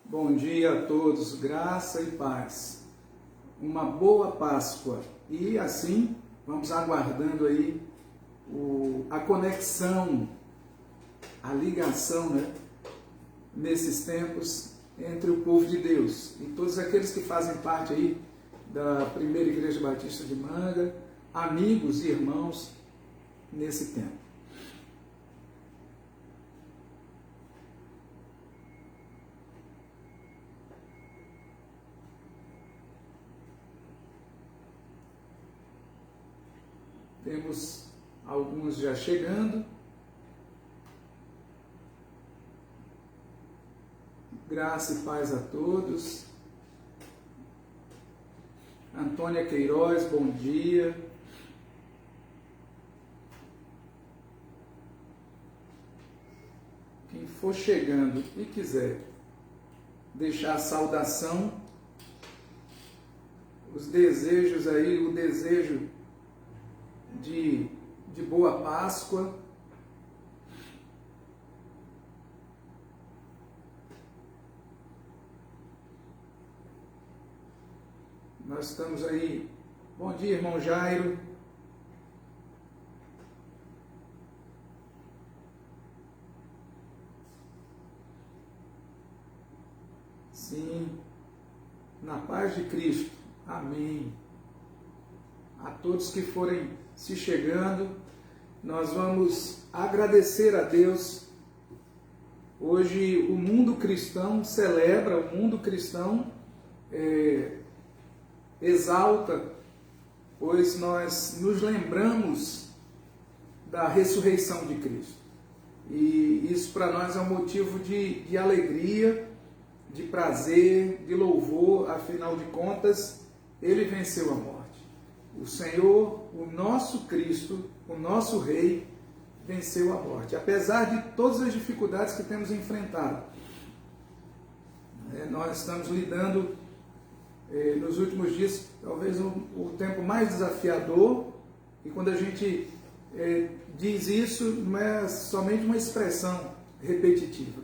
Bom dia a todos, graça e paz. Uma boa Páscoa. E assim, vamos aguardando aí a conexão, a ligação, nesses tempos entre o povo de Deus e todos aqueles que fazem parte aí da Primeira Igreja Batista de Manga, amigos e irmãos nesse tempo. Temos alguns já chegando. Graça e paz a todos. Antônia Queiroz, bom dia. Quem for chegando e quiser deixar a saudação, os desejos aí, o desejo de boa Páscoa. Nós estamos aí. Bom dia, irmão Jairo. Sim, na paz de Cristo. Amém. A todos que forem se chegando, nós vamos agradecer a Deus. Hoje o mundo cristão celebra, o mundo cristão exalta, pois nós nos lembramos da ressurreição de Cristo. E isso para nós é um motivo de alegria, de prazer, de louvor. Afinal de contas, Ele venceu a morte. O Senhor, o nosso Cristo, o nosso Rei, venceu a morte. Apesar de todas as dificuldades que temos enfrentado, nós estamos lidando nos últimos dias, talvez o tempo mais desafiador, e quando a gente diz isso, não é somente uma expressão repetitiva.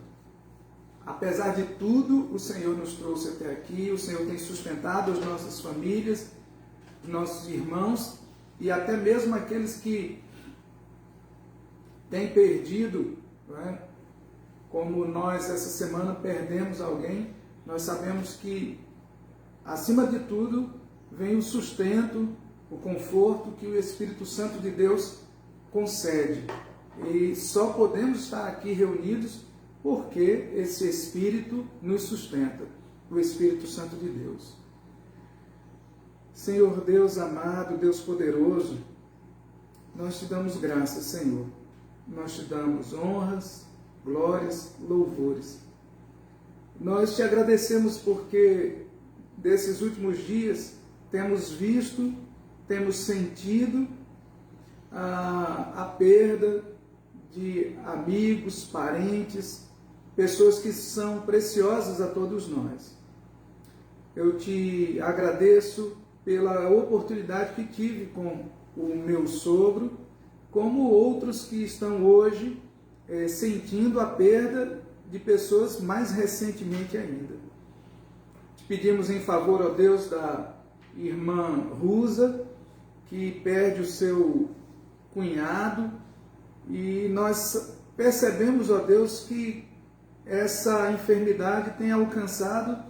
Apesar de tudo, o Senhor nos trouxe até aqui, o Senhor tem sustentado as nossas famílias, os nossos irmãos, e até mesmo aqueles que têm perdido, como nós essa semana perdemos alguém. Nós sabemos que, acima de tudo, vem o sustento, o conforto que o Espírito Santo de Deus concede. E só podemos estar aqui reunidos porque esse Espírito nos sustenta, o Espírito Santo de Deus. Senhor Deus amado, Deus poderoso, nós te damos graças, Senhor. Nós te damos honras, glórias, louvores. Nós te agradecemos porque desses últimos dias temos visto, temos sentido a perda de amigos, parentes, pessoas que são preciosas a todos nós. Eu te agradeço pela oportunidade que tive com o meu sogro, como outros que estão hoje sentindo a perda de pessoas mais recentemente ainda. Te pedimos em favor, ó Deus, da irmã Rusa, que perde o seu cunhado, e nós percebemos, ó Deus, que essa enfermidade tem alcançado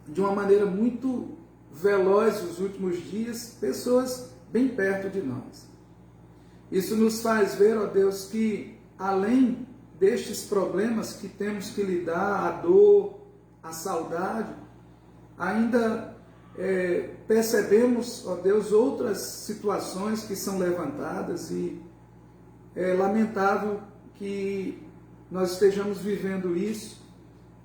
de uma maneira muito veloz nos últimos dias pessoas bem perto de nós. Isso nos faz ver, ó Deus, que além destes problemas que temos que lidar, a dor, a saudade, ainda percebemos, ó Deus, outras situações que são levantadas, e é lamentável que nós estejamos vivendo isso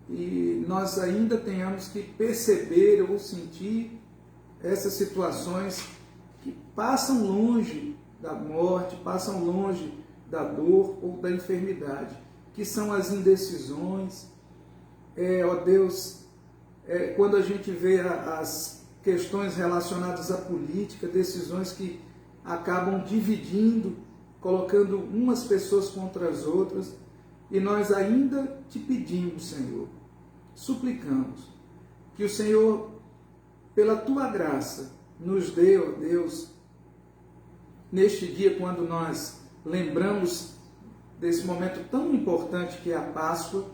e nós ainda tenhamos que perceber ou sentir essas situações que passam longe da morte, passam longe da dor ou da enfermidade, que são as indecisões. Ó Deus, quando a gente vê as questões relacionadas à política, decisões que acabam dividindo, colocando umas pessoas contra as outras, e nós ainda te pedimos, Senhor, suplicamos que o Senhor, pela tua graça, nos dê, ó Deus, neste dia, quando nós lembramos desse momento tão importante que é a Páscoa,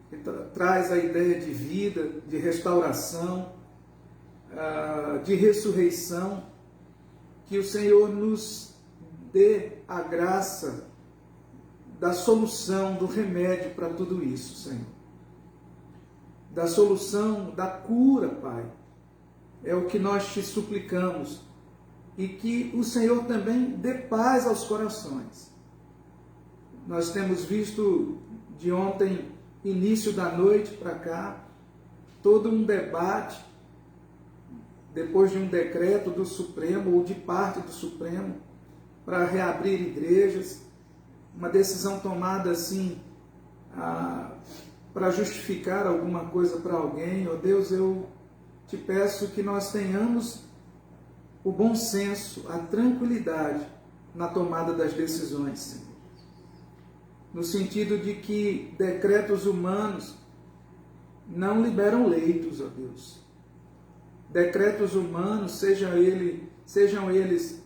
que traz a ideia de vida, de restauração, de ressurreição, que o Senhor nos dê a graça da solução, do remédio para tudo isso, Senhor. Da solução, da cura, Pai. É o que nós te suplicamos. E que o Senhor também dê paz aos corações. Nós temos visto de ontem, início da noite para cá, todo um debate, depois de um decreto do Supremo, ou de parte do Supremo, para reabrir igrejas, uma decisão tomada assim, para justificar alguma coisa para alguém. Ó Deus, eu te peço que nós tenhamos o bom senso, a tranquilidade na tomada das decisões, Senhor. No sentido de que decretos humanos não liberam leitos, ó Deus. Decretos humanos, sejam eles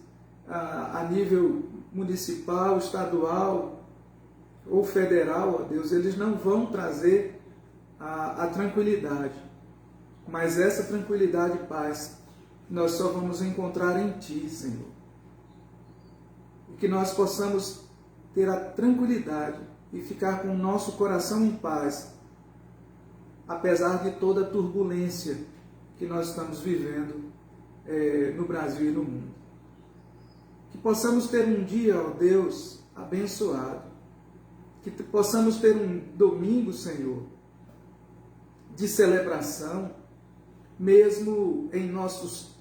a nível municipal, estadual ou federal, ó Deus, eles não vão trazer a tranquilidade. Mas essa tranquilidade e paz nós só vamos encontrar em Ti, Senhor. E que nós possamos ter a tranquilidade e ficar com o nosso coração em paz, apesar de toda a turbulência que nós estamos vivendo no Brasil e no mundo. Que possamos ter um dia, ó Deus, abençoado. Que possamos ter um domingo, Senhor, de celebração, mesmo em nossos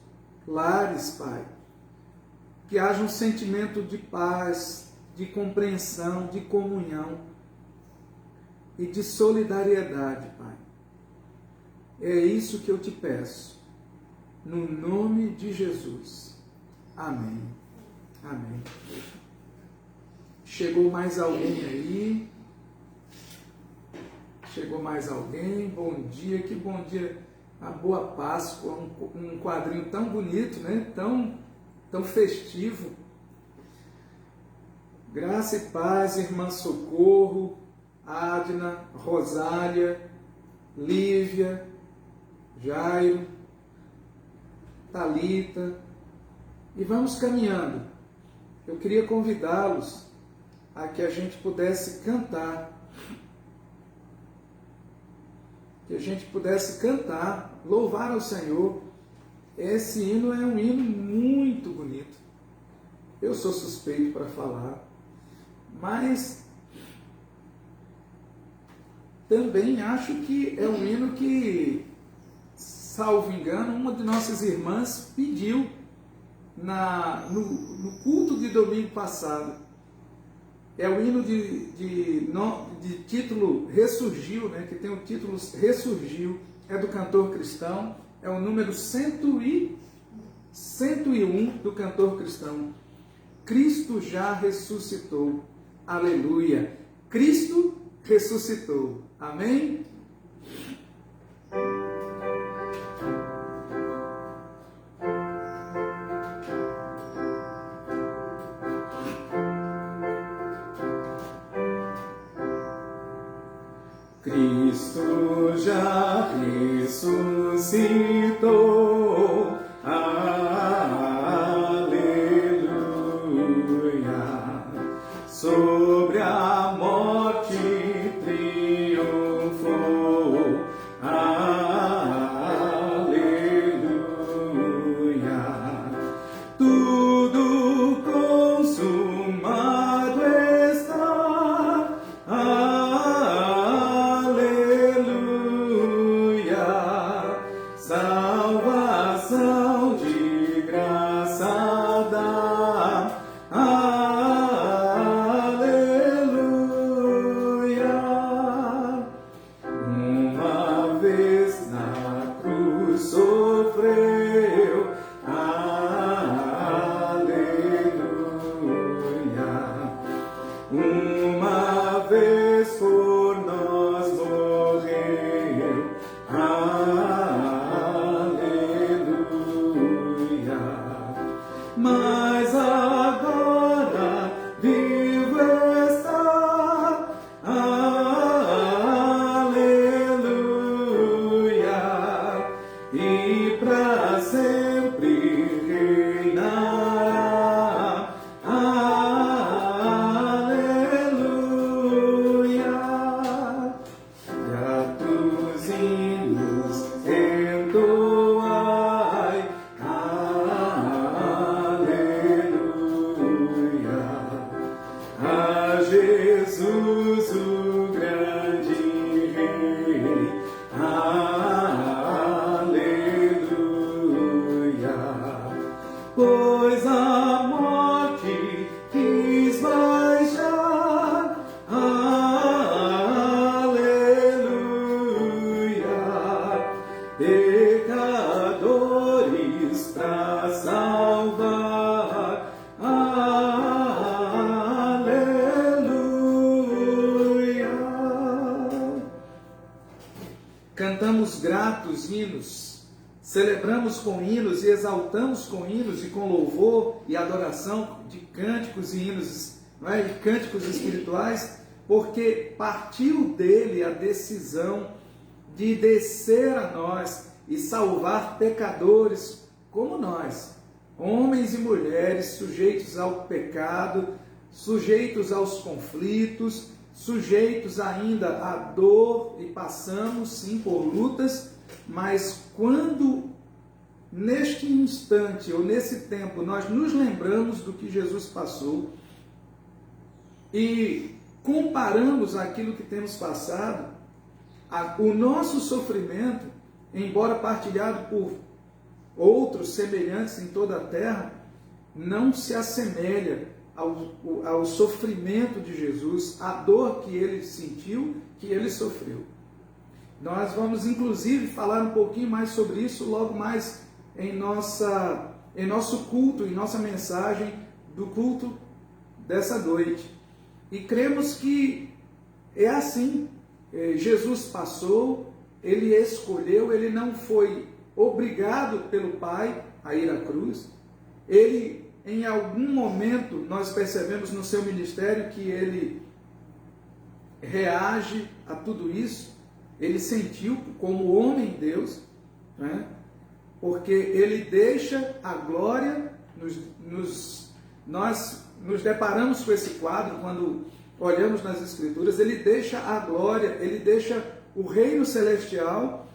lares, Pai. Que haja um sentimento de paz, de compreensão, de comunhão e de solidariedade, Pai. É isso que eu te peço, no nome de Jesus. Amém. Amém. Chegou mais alguém aí? Chegou mais alguém? Bom dia, que bom dia. A boa Páscoa, um quadrinho tão bonito, né? Tão festivo. Graça e paz, irmã Socorro, Adna, Rosália, Lívia, Jairo, Talita. E vamos caminhando. Eu queria convidá-los a que a gente pudesse cantar. Que a gente pudesse cantar, louvar ao Senhor. Esse hino é um hino muito bonito. Eu sou suspeito para falar, mas também acho que é um hino que, salvo engano, uma de nossas irmãs pediu no culto de domingo passado. É o hino de título Ressurgiu, né? Que tem o título Ressurgiu, é do cantor cristão, é o número 101 do cantor cristão. Cristo já ressuscitou, aleluia, Cristo ressuscitou, amém? Cristo já ressuscitou, aleluia, sobre a morte triunfou, aleluia, tudo consumado está, aleluia, salva cantamos gratos hinos, celebramos com hinos e exaltamos com hinos e com louvor e adoração de cânticos e hinos, não é? E cânticos espirituais, porque partiu dele a decisão de descer a nós e salvar pecadores como nós, homens e mulheres sujeitos ao pecado, sujeitos aos conflitos, sujeitos ainda à dor, e passamos sim por lutas, mas quando neste instante ou nesse tempo nós nos lembramos do que Jesus passou e comparamos aquilo que temos passado, o nosso sofrimento, embora partilhado por outros semelhantes em toda a terra, não se assemelha ao sofrimento de Jesus, à dor que ele sentiu, que ele sofreu. Nós vamos inclusive falar um pouquinho mais sobre isso logo mais em nosso culto, em nossa mensagem do culto dessa noite. E cremos que é assim. Jesus passou, ele escolheu, ele não foi obrigado pelo Pai a ir à cruz. Ele, em algum momento, nós percebemos no seu ministério que ele reage a tudo isso. Ele sentiu como homem Deus, né? Porque ele deixa a glória, nós nos deparamos com esse quadro quando olhamos nas Escrituras, ele deixa a glória, ele deixa o reino celestial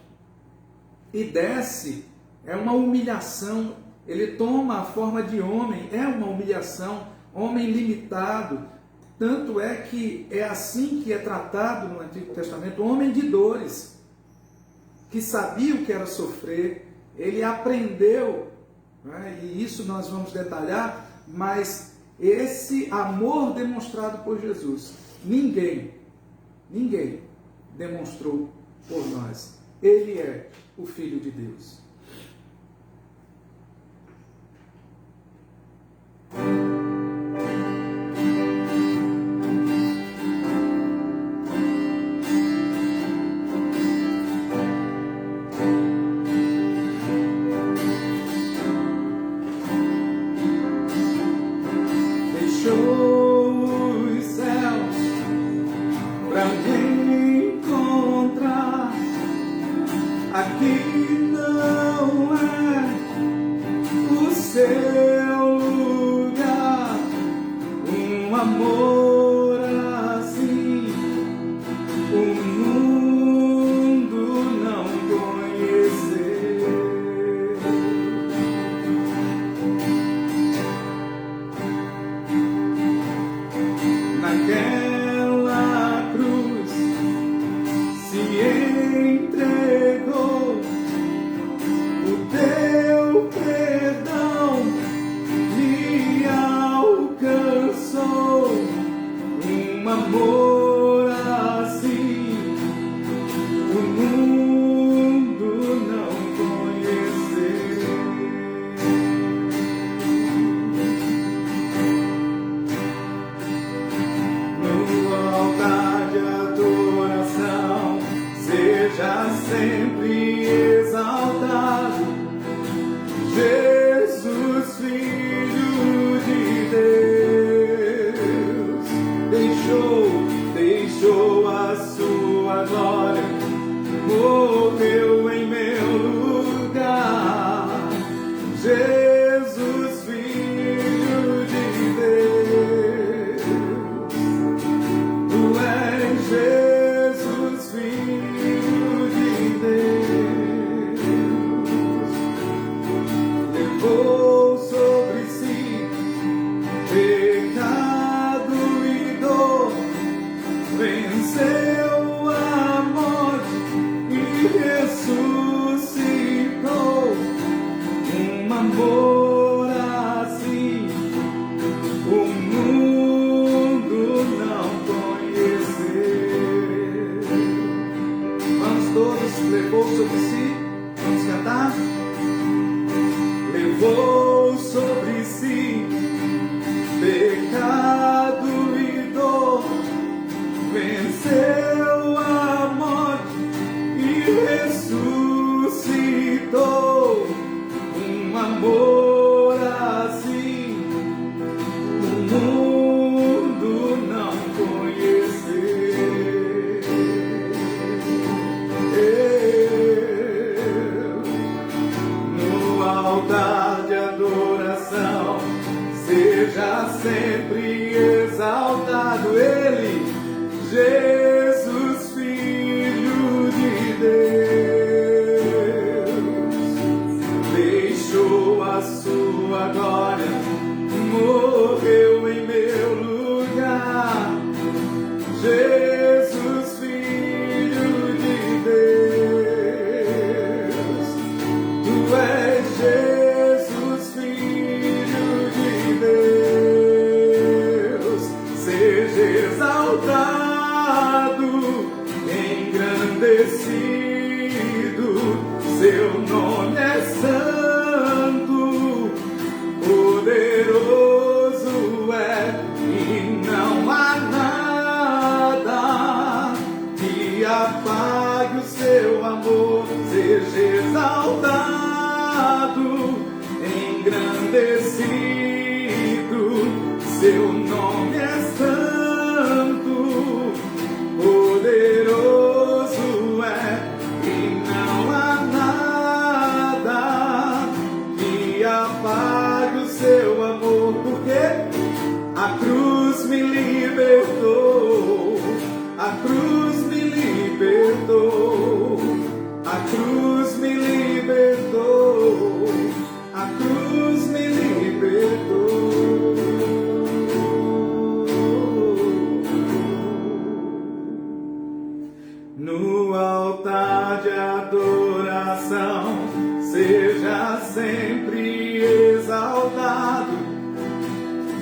e desce. É uma humilhação, ele toma a forma de homem, é uma humilhação, homem limitado. Tanto é que é assim que é tratado no Antigo Testamento, homem de dores, que sabia o que era sofrer, ele aprendeu, né? E isso nós vamos detalhar, mas esse amor demonstrado por Jesus, ninguém demonstrou por nós. Ele é o Filho de Deus. Levou sobre si, vamos cantar? Levou sobre si pecado e dor, venceu a morte e sempre exaltado Ele, Jesus, Filho de Deus, deixou a sua glória, morreu em meu lugar, Jesus, Filho de Deus, Tu és Jesus, Filho de Deus, seja exaltado, engrandecido, seu nome é santo, poderoso é, e não há nada que apague o seu amor. Seja exaltado, engrandecido, seu nome é santo, poderoso é, e não há nada que apague o seu amor, porque a cruz me libertou, a cruz me libertou, a cruz me libertou, a cruz me libertou. No altar de adoração, seja sempre exaltado,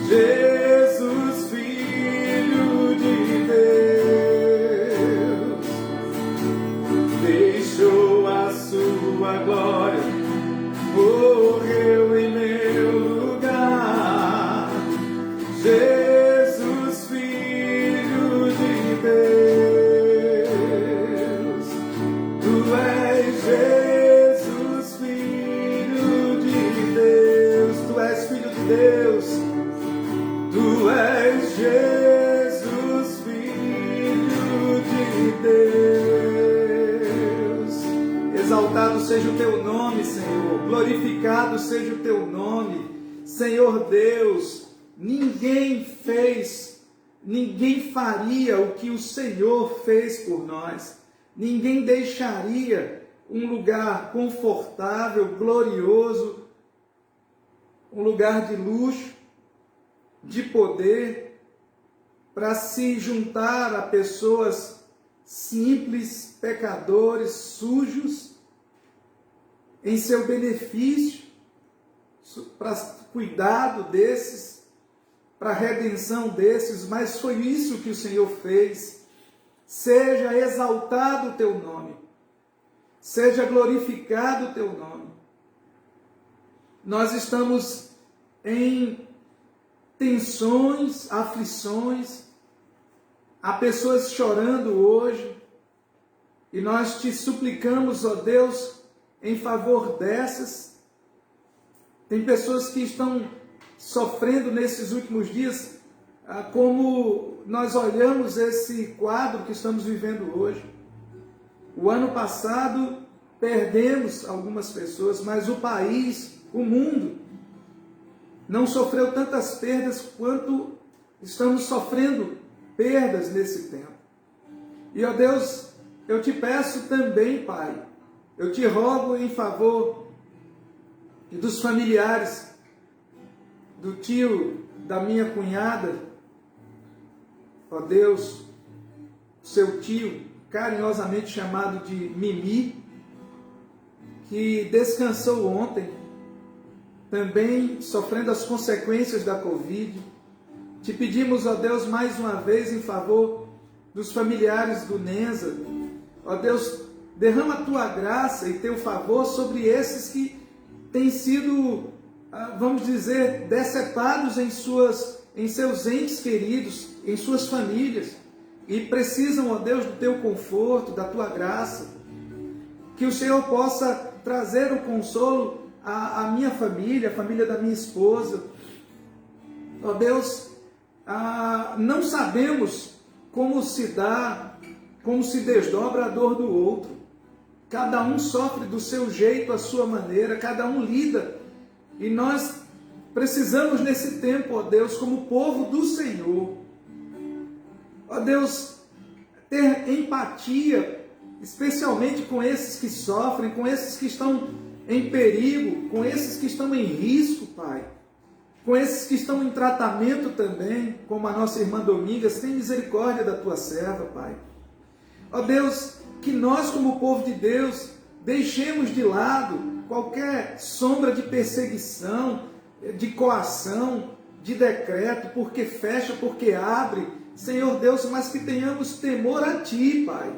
Jesus, Filho de Deus, deixou a sua glória, morreu em meu lugar, Jesus, Filho de Deus, Tu és Jesus, Filho de Deus, Tu és Filho de Deus, Tu és Jesus, Filho de Deus. Exaltado seja o Teu nome, Senhor. Glorificado seja o Teu nome. Senhor Deus, ninguém faria o que o Senhor fez por nós. Ninguém deixaria um lugar confortável, glorioso, um lugar de luxo, de poder, para se juntar a pessoas simples, pecadores, sujos, em seu benefício, para cuidado desses, para a redenção desses, mas foi isso que o Senhor fez. Seja exaltado o Teu nome, seja glorificado o Teu nome. Nós estamos em tensões, aflições, há pessoas chorando hoje, e nós Te suplicamos, ó Deus, em favor dessas. Tem pessoas que estão sofrendo nesses últimos dias, como nós olhamos esse quadro que estamos vivendo hoje. O ano passado perdemos algumas pessoas, mas o país, o mundo, não sofreu tantas perdas quanto estamos sofrendo perdas nesse tempo. E, ó Deus, eu Te peço também, Pai, eu Te rogo em favor dos familiares, do tio da minha cunhada, ó Deus, seu tio, carinhosamente chamado de Mimi, que descansou ontem, também sofrendo as consequências da Covid. Te pedimos, ó Deus, mais uma vez em favor dos familiares do Nenza. Ó Deus, derrama a Tua graça e Teu favor sobre esses que têm sido, vamos dizer, decepados em seus entes queridos, em suas famílias, e precisam, ó Deus, do Teu conforto, da Tua graça. Que o Senhor possa trazer o consolo à minha família, à família da minha esposa. Ó Deus, não sabemos como se dá, como se desdobra a dor do outro. Cada um sofre do seu jeito, à sua maneira, cada um lida. E nós Precisamos nesse tempo, ó Deus, como povo do Senhor, ó Deus, ter empatia, especialmente com esses que sofrem, com esses que estão em perigo, com esses que estão em risco, Pai, com esses que estão em tratamento também, como a nossa irmã Domingas. Tem misericórdia da tua serva, Pai. Ó Deus, que nós como povo de Deus deixemos de lado qualquer sombra de perseguição, de coação, de decreto, porque fecha, porque abre, Senhor Deus, mas que tenhamos temor a Ti, Pai.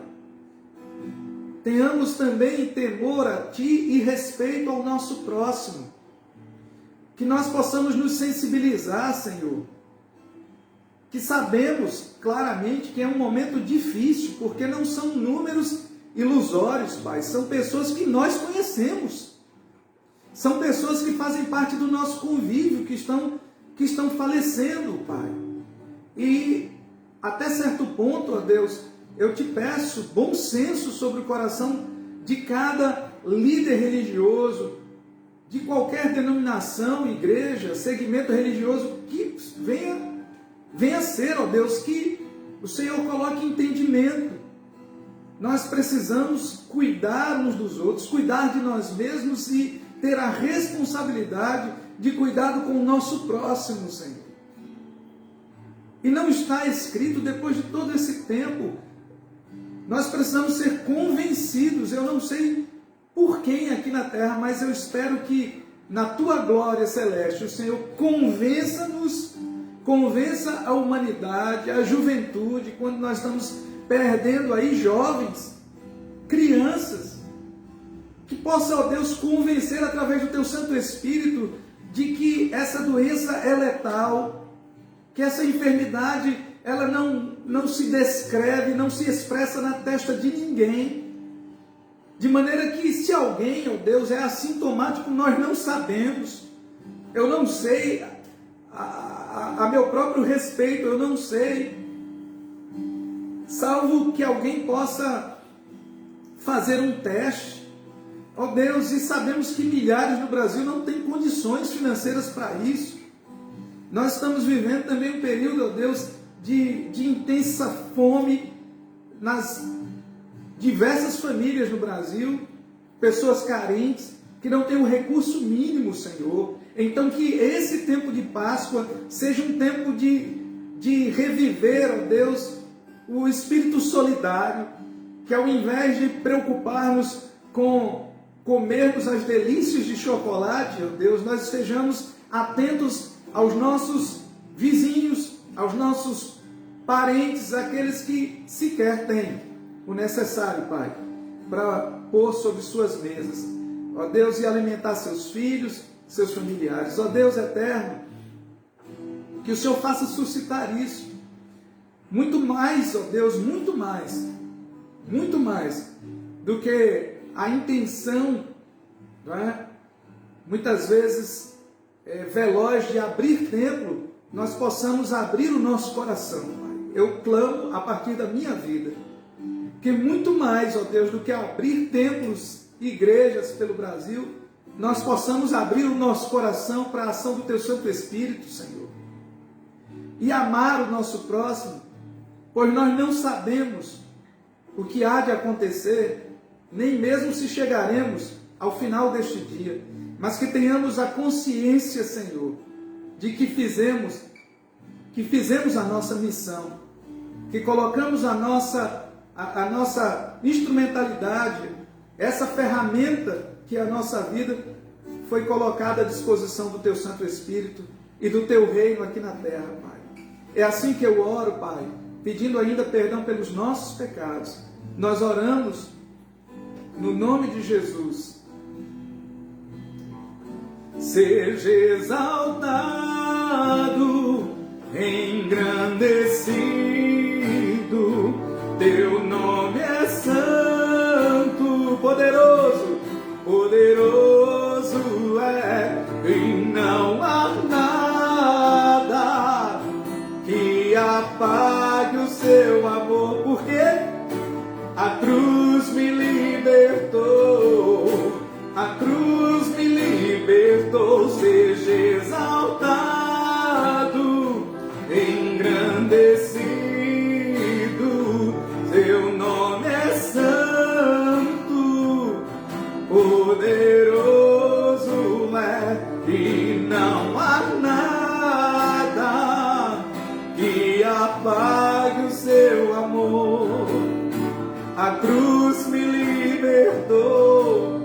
Tenhamos também temor a Ti e respeito ao nosso próximo. Que nós possamos nos sensibilizar, Senhor. Que sabemos claramente que é um momento difícil, porque não são números ilusórios, Pai. São pessoas que nós conhecemos. São pessoas que fazem parte do nosso convívio, que estão falecendo, Pai. E até certo ponto, ó Deus, eu te peço bom senso sobre o coração de cada líder religioso, de qualquer denominação, igreja, segmento religioso, que venha ser, ó Deus, que o Senhor coloque entendimento. Nós precisamos cuidar uns dos outros, cuidar de nós mesmos e ter a responsabilidade de cuidado com o nosso próximo, Senhor. E não está escrito, depois de todo esse tempo, nós precisamos ser convencidos. Eu não sei por quem aqui na terra, mas eu espero que na tua glória celeste o Senhor convença-nos, convença a humanidade, a juventude, quando nós estamos perdendo aí jovens, crianças, que possa, ó Deus, convencer através do teu Santo Espírito de que essa doença é letal, que essa enfermidade ela não se descreve, não se expressa na testa de ninguém, de maneira que se alguém, ó Deus, é assintomático, nós não sabemos. Eu não sei, a meu próprio respeito, eu não sei, salvo que alguém possa fazer um teste, ó Deus, e sabemos que milhares no Brasil não têm condições financeiras para isso. Nós estamos vivendo também um período, ó Deus, de intensa fome nas diversas famílias no Brasil, pessoas carentes, que não têm um recurso mínimo, Senhor. Então que esse tempo de Páscoa seja um tempo de reviver, ó Deus, o espírito solidário, que ao invés de preocuparmos com comermos as delícias de chocolate, ó Deus, nós estejamos atentos aos nossos vizinhos, aos nossos parentes, aqueles que sequer têm o necessário, Pai, para pôr sobre suas mesas, ó Deus, e alimentar seus filhos, seus familiares. Ó Deus eterno, que o Senhor faça suscitar isso, muito mais, ó Deus, muito mais do que a intenção, não é? Muitas vezes veloz de abrir templo, nós possamos abrir o nosso coração, Pai. Eu clamo a partir da minha vida, que muito mais, ó Deus, do que abrir templos e igrejas pelo Brasil, nós possamos abrir o nosso coração para a ação do Teu Santo Espírito, Senhor, e amar o nosso próximo, pois nós não sabemos o que há de acontecer, nem mesmo se chegaremos ao final deste dia, mas que tenhamos a consciência, Senhor, de que fizemos a nossa missão, que colocamos a nossa instrumentalidade, essa ferramenta que é a nossa vida foi colocada à disposição do Teu Santo Espírito e do Teu reino aqui na terra, Pai. É assim que eu oro, Pai, pedindo ainda perdão pelos nossos pecados. Nós oramos no nome de Jesus. Seja exaltado, engrandecido, Teu nome é santo, poderoso, poderoso é, e não há nada que apague o seu amor, porque a cruz me libertou, a cruz me libertou. Seja exaltado, me libertou,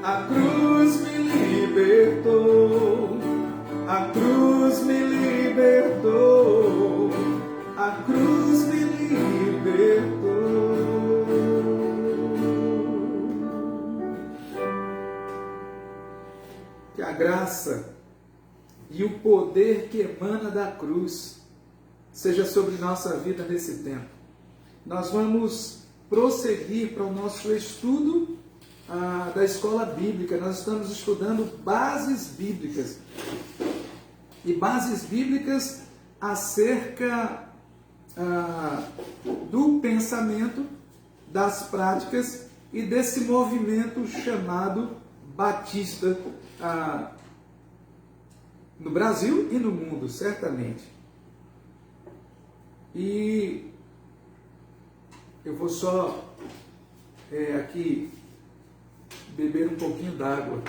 a cruz me libertou, a cruz me libertou, a cruz me libertou. Que a graça e o poder que emana da cruz seja sobre nossa vida nesse tempo. Nós vamos prosseguir para o nosso estudo da escola bíblica. Nós estamos estudando bases bíblicas. E bases bíblicas acerca do pensamento, das práticas e desse movimento chamado batista no Brasil e no mundo, certamente. E eu vou só aqui beber um pouquinho d'água.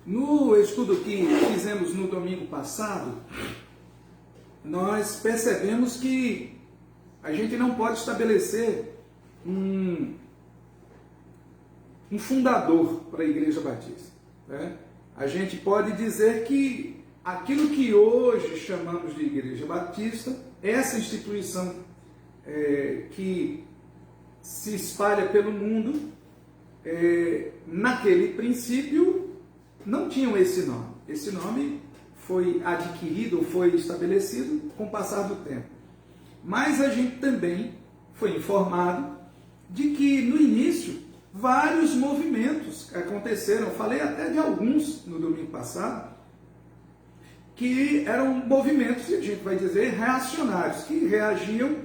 No estudo que fizemos no domingo passado, nós percebemos que a gente não pode estabelecer um fundador para a Igreja Batista, né? A gente pode dizer que aquilo que hoje chamamos de Igreja Batista, essa instituição que se espalha pelo mundo, naquele princípio não tinham esse nome. Esse nome foi adquirido, foi estabelecido com o passar do tempo. Mas a gente também foi informado de que no início vários movimentos aconteceram. Eu falei até de alguns no domingo passado, que eram movimentos, a gente vai dizer, reacionários, que reagiam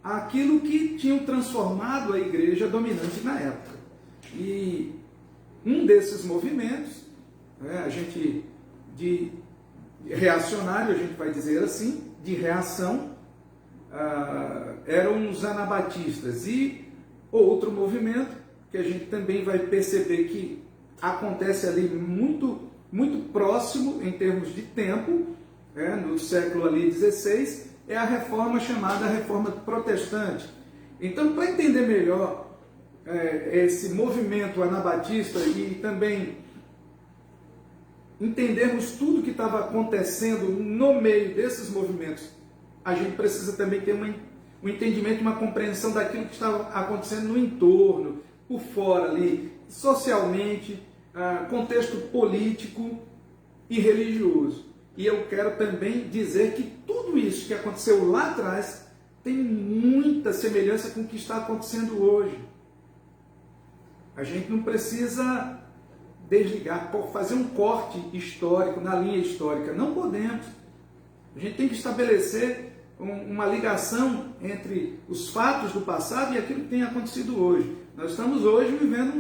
àquilo que tinham transformado a igreja dominante na época. E um desses movimentos, de reacionário, a gente vai dizer assim, de reação, eram os anabatistas. E outro movimento, que a gente também vai perceber que acontece ali muito próximo em termos de tempo, no século ali 16, é a reforma chamada Reforma Protestante. Então, para entender melhor esse movimento anabatista e também entendermos tudo que estava acontecendo no meio desses movimentos, a gente precisa também ter um entendimento, uma compreensão daquilo que estava acontecendo no entorno, por fora ali, socialmente, contexto político e religioso. E eu quero também dizer que tudo isso que aconteceu lá atrás tem muita semelhança com o que está acontecendo hoje. A gente não precisa desligar, fazer um corte histórico na linha histórica. Não podemos. A gente tem que estabelecer uma ligação entre os fatos do passado e aquilo que tem acontecido hoje. Nós estamos hoje vivendo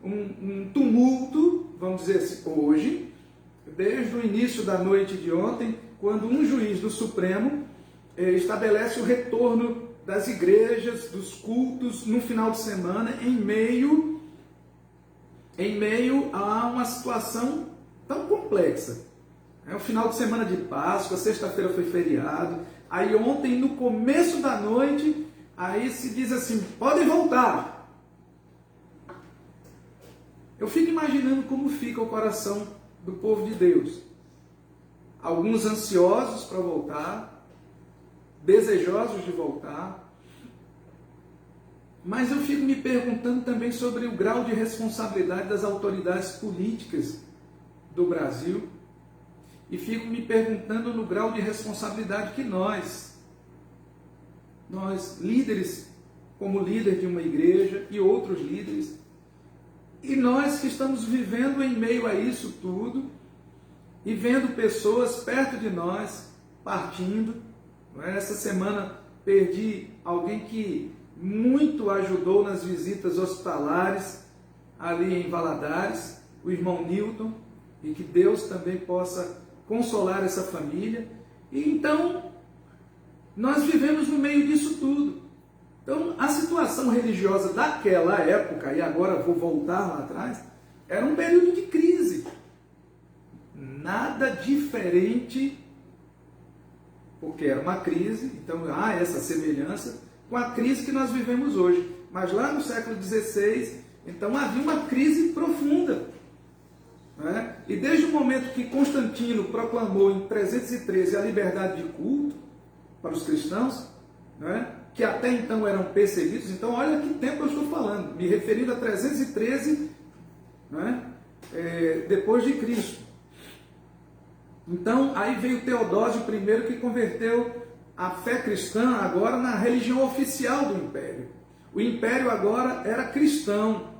um tumulto, vamos dizer assim, hoje, desde o início da noite de ontem, quando um juiz do Supremo estabelece o retorno das igrejas, dos cultos, no final de semana, em meio a uma situação tão complexa. É o final de semana de Páscoa, sexta-feira foi feriado, aí ontem, no começo da noite, aí se diz assim, podem voltar. Eu fico imaginando como fica o coração do povo de Deus. Alguns ansiosos para voltar, desejosos de voltar, mas eu fico me perguntando também sobre o grau de responsabilidade das autoridades políticas do Brasil e fico me perguntando no grau de responsabilidade que nós líderes, como líder de uma igreja e outros líderes, e nós que estamos vivendo em meio a isso tudo e vendo pessoas perto de nós partindo. Essa semana perdi alguém que muito ajudou nas visitas hospitalares ali em Valadares, o irmão Newton, e que Deus também possa consolar essa família. E então, nós vivemos no meio disso tudo. Então, a situação religiosa daquela época, e agora vou voltar lá atrás, era um período de crise. Nada diferente porque era uma crise, então há essa semelhança com a crise que nós vivemos hoje. Mas lá no século XVI, então havia uma crise profunda. Né? E desde o momento que Constantino proclamou em 313 a liberdade de culto para os cristãos, né? Que até então eram perseguidos, então olha que tempo eu estou falando, me referindo a 313, né? Depois de Cristo. Então aí veio Teodósio I, que converteu a fé cristã agora na religião oficial do Império. O Império agora era cristão.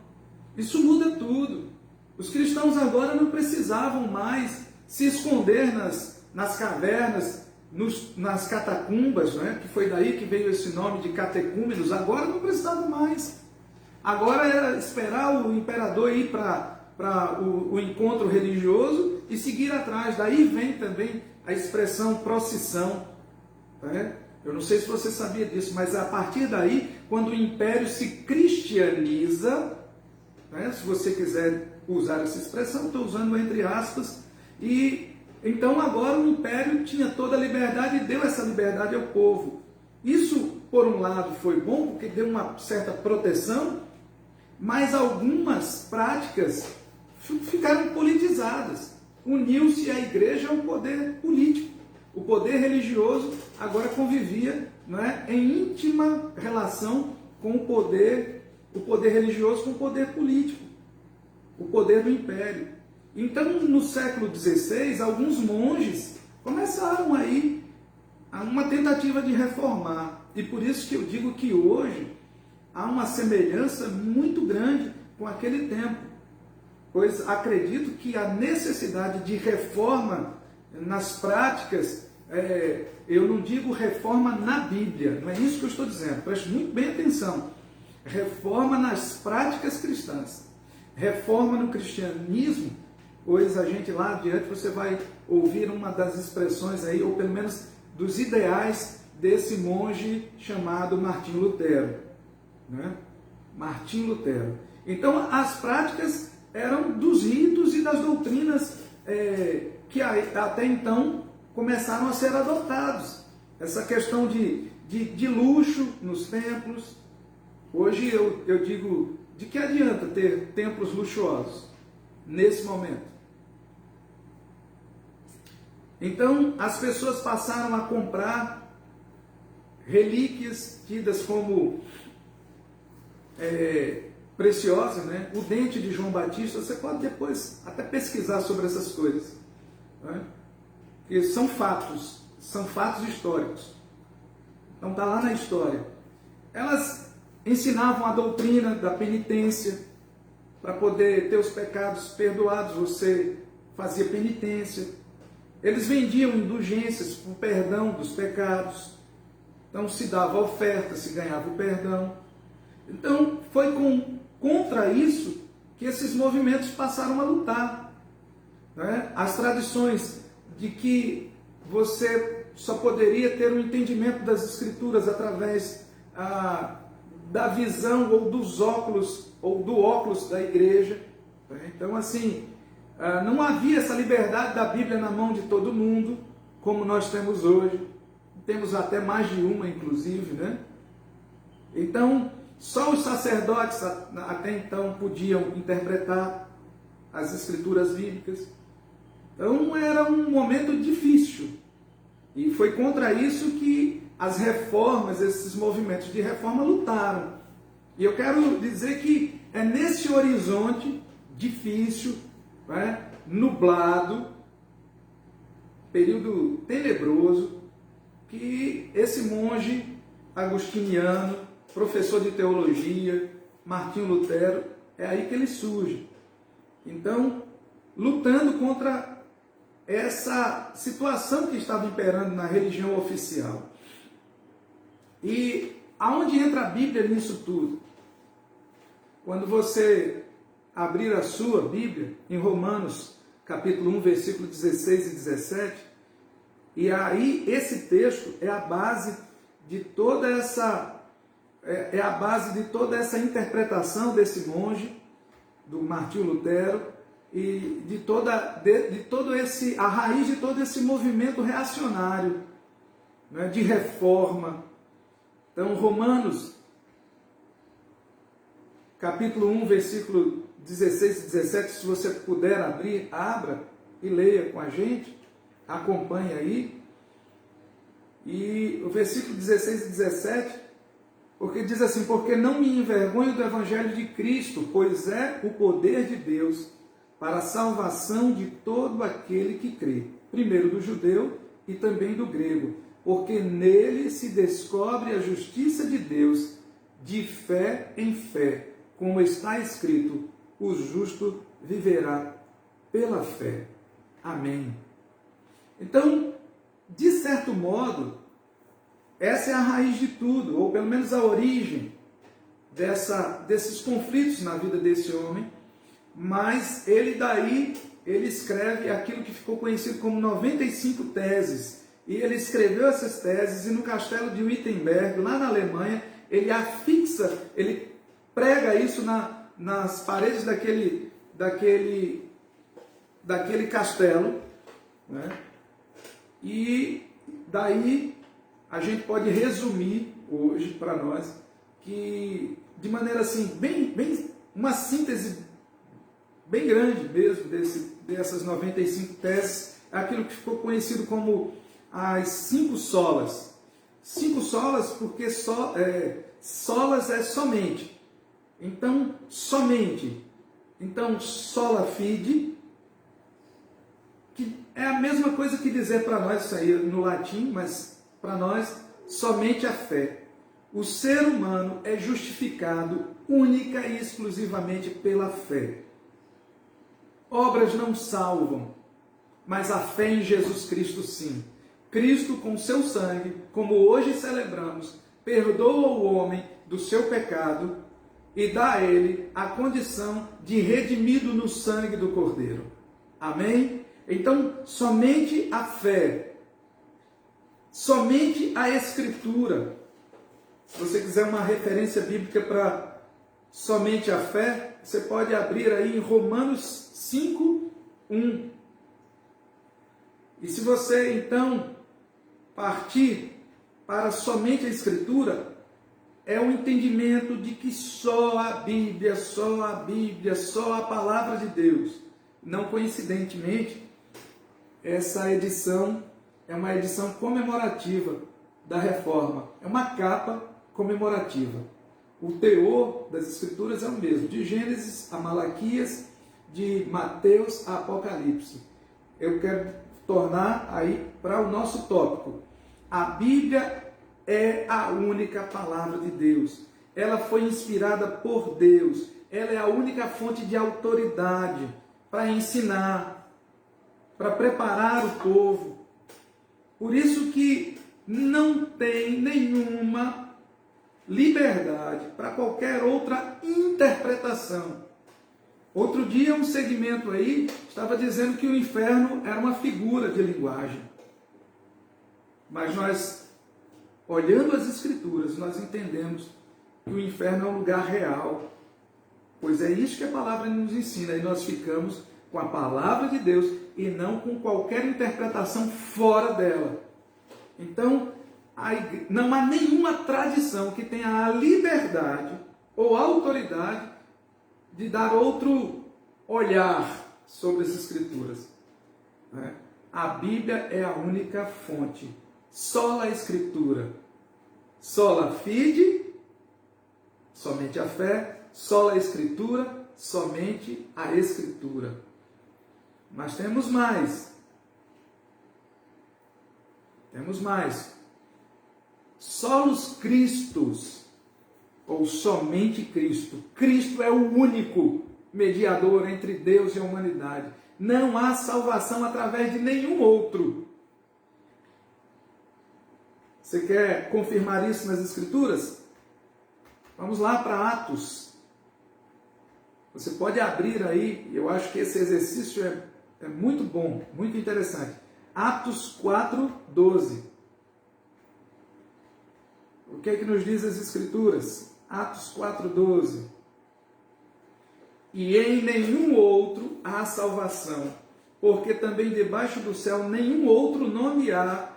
Isso muda tudo. Os cristãos agora não precisavam mais se esconder nas cavernas, nas catacumbas, né? Que foi daí que veio esse nome de catecúmenos. Agora não precisavam mais. Agora era esperar o imperador ir para o encontro religioso e seguir atrás. Daí vem também a expressão procissão. Né? Eu não sei se você sabia disso, mas a partir daí, quando o império se cristianiza, né? Se você quiser usar essa expressão, estou usando entre aspas, e então agora o império tinha toda a liberdade e deu essa liberdade ao povo. Isso, por um lado, foi bom, porque deu uma certa proteção, mas algumas práticas ficaram politizadas. Uniu-se a igreja ao poder político. O poder religioso agora convivia, né, em íntima relação com o poder religioso com o poder político, o poder do império. Então, no século XVI, alguns monges começaram aí a uma tentativa de reformar. E por isso que eu digo que hoje há uma semelhança muito grande com aquele tempo, pois acredito que a necessidade de reforma nas práticas, eu não digo reforma na Bíblia, não é isso que eu estou dizendo, preste muito bem atenção, reforma nas práticas cristãs, reforma no cristianismo, pois a gente lá adiante você vai ouvir uma das expressões aí, ou pelo menos dos ideais desse monge chamado Martinho Lutero, né? Martinho Lutero. Então as práticas eram dos ritos e das doutrinas que até então começaram a ser adotados. Essa questão de luxo nos templos. Hoje eu digo, de que adianta ter templos luxuosos nesse momento? Então as pessoas passaram a comprar relíquias tidas como preciosas, né? O dente de João Batista, você pode depois até pesquisar sobre essas coisas, né? Que são fatos históricos. Então está lá na história. Elas ensinavam a doutrina da penitência. Para poder ter os pecados perdoados, você fazia penitência. Eles vendiam indulgências por perdão dos pecados. Então se dava oferta, se ganhava o perdão. Então foi contra isso que esses movimentos passaram a lutar, né? As tradições de que você só poderia ter um entendimento das Escrituras através da visão ou dos óculos, ou do óculos da igreja. Então, assim, não havia essa liberdade da Bíblia na mão de todo mundo, como nós temos hoje. Temos até mais de uma, inclusive, né? Então, só os sacerdotes até então podiam interpretar as Escrituras bíblicas. Então, era um momento difícil. E foi contra isso que as reformas, esses movimentos de reforma lutaram. E eu quero dizer que é nesse horizonte difícil, né, nublado, período tenebroso, que esse monge agostiniano, professor de teologia, Martinho Lutero, é aí que ele surge. Então, lutando contra essa situação que estava imperando na religião oficial. E aonde entra a Bíblia nisso tudo? Quando você abrir a sua Bíblia, em Romanos, capítulo 1, versículo 16 e 17, e aí esse texto é a base de toda essa interpretação desse monge, do Martinho Lutero, e a raiz de todo esse movimento reacionário, né, de reforma. Então, Romanos, capítulo 1, versículo 16 e 17, se você puder abrir, abra e leia com a gente, acompanhe aí. E o versículo 16 e 17, porque diz assim: porque não me envergonho do evangelho de Cristo, pois é o poder de Deus para a salvação de todo aquele que crê, primeiro do judeu e também do grego, porque nele se descobre a justiça de Deus de fé em fé, como está escrito: o justo viverá pela fé. Amém. Então, de certo modo, essa é a raiz de tudo, ou pelo menos a origem desses conflitos na vida desse homem, mas ele escreve aquilo que ficou conhecido como 95 teses, e ele escreveu essas teses, e no castelo de Wittenberg, lá na Alemanha, ele afixa, ele prega isso nas paredes daquele castelo, né? E daí a gente pode resumir hoje para nós que, de maneira assim, bem uma síntese bem grande mesmo dessas 95 teses, é aquilo que ficou conhecido como as 5 solas. 5 solas porque solas é somente. Então, somente. Então, sola fide, que é a mesma coisa que dizer para nós, isso aí no latim, mas para nós, somente a fé. O ser humano é justificado única e exclusivamente pela fé. Obras não salvam, mas a fé em Jesus Cristo sim. Cristo, com seu sangue, como hoje celebramos, perdoa o homem do seu pecado e dá a ele a condição de redimido no sangue do Cordeiro. Amém? Então, somente a fé, somente a Escritura. Se você quiser uma referência bíblica para somente a fé, você pode abrir aí em Romanos 5, 1. E se você então partir para somente a Escritura, é o entendimento de que só a Bíblia, só a Palavra de Deus. Não coincidentemente, essa edição é uma edição comemorativa da Reforma. É uma capa comemorativa. O teor das Escrituras é o mesmo, de Gênesis a Malaquias, de Mateus a Apocalipse. Eu quero tornar aí para o nosso tópico. A Bíblia é a única palavra de Deus. Ela foi inspirada por Deus. Ela é a única fonte de autoridade para ensinar, para preparar o povo. Por isso que não tem nenhuma liberdade para qualquer outra interpretação. Outro dia um segmento aí estava dizendo que o inferno era uma figura de linguagem. Mas nós, olhando as Escrituras, nós entendemos que o inferno é um lugar real. Pois é isso que a palavra nos ensina. E nós ficamos com a palavra de Deus e não com qualquer interpretação fora dela. Então, não há nenhuma tradição que tenha a liberdade ou a autoridade de dar outro olhar sobre as Escrituras. A Bíblia é a única fonte. Sola Escritura. Sola fide, somente a fé. Sola Escritura, somente a Escritura. Mas temos mais. Temos mais. Solos Christus, ou somente Cristo. Cristo é o único mediador entre Deus e a humanidade. Não há salvação através de nenhum outro. Você quer confirmar isso nas Escrituras? Vamos lá para Atos. Você pode abrir aí, eu acho que esse exercício é muito bom, muito interessante. Atos 4, 12. O que é que nos diz as Escrituras? Atos 4, 12. E em nenhum outro há salvação, porque também debaixo do céu nenhum outro nome há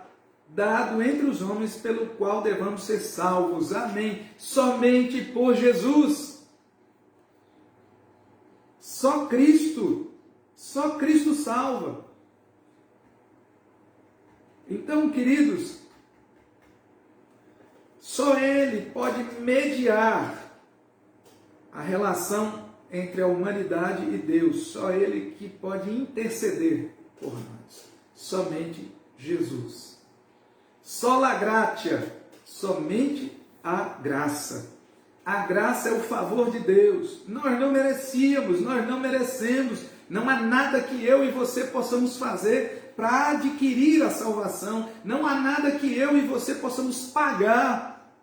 dado entre os homens, pelo qual devamos ser salvos. Amém. Somente por Jesus. Só Cristo salva. Então, queridos, só Ele pode mediar a relação entre a humanidade e Deus. Só Ele que pode interceder por nós. Somente Jesus. Sola gratia, somente a graça. A graça é o favor de Deus. Nós não merecíamos, nós não merecemos. Não há nada que eu e você possamos fazer para adquirir a salvação. Não há nada que eu e você possamos pagar.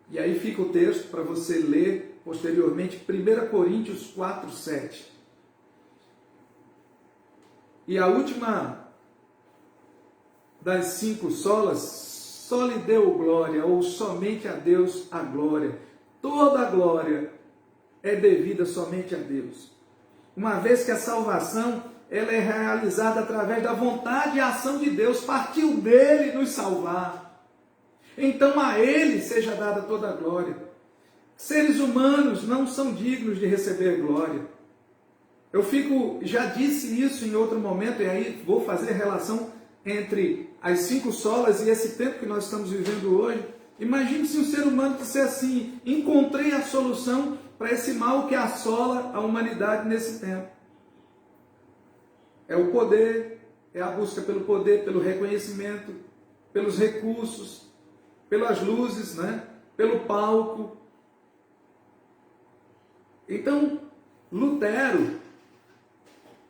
E aí fica o texto para você ler posteriormente, 1 Coríntios 4, 7. E a última das 5 solas, só lhe deu glória, ou somente a Deus a glória. Toda a glória é devida somente a Deus. Uma vez que a salvação ela é realizada através da vontade e ação de Deus, partiu dele nos salvar. Então a Ele seja dada toda a glória. Seres humanos não são dignos de receber glória. Já disse isso em outro momento, e aí vou fazer relação entre as 5 solas e esse tempo que nós estamos vivendo hoje. Imagine se um ser humano disser assim: encontrei a solução para esse mal que assola a humanidade nesse tempo. É o poder, é a busca pelo poder, pelo reconhecimento, pelos recursos, pelas luzes, né? Pelo palco. Então, Lutero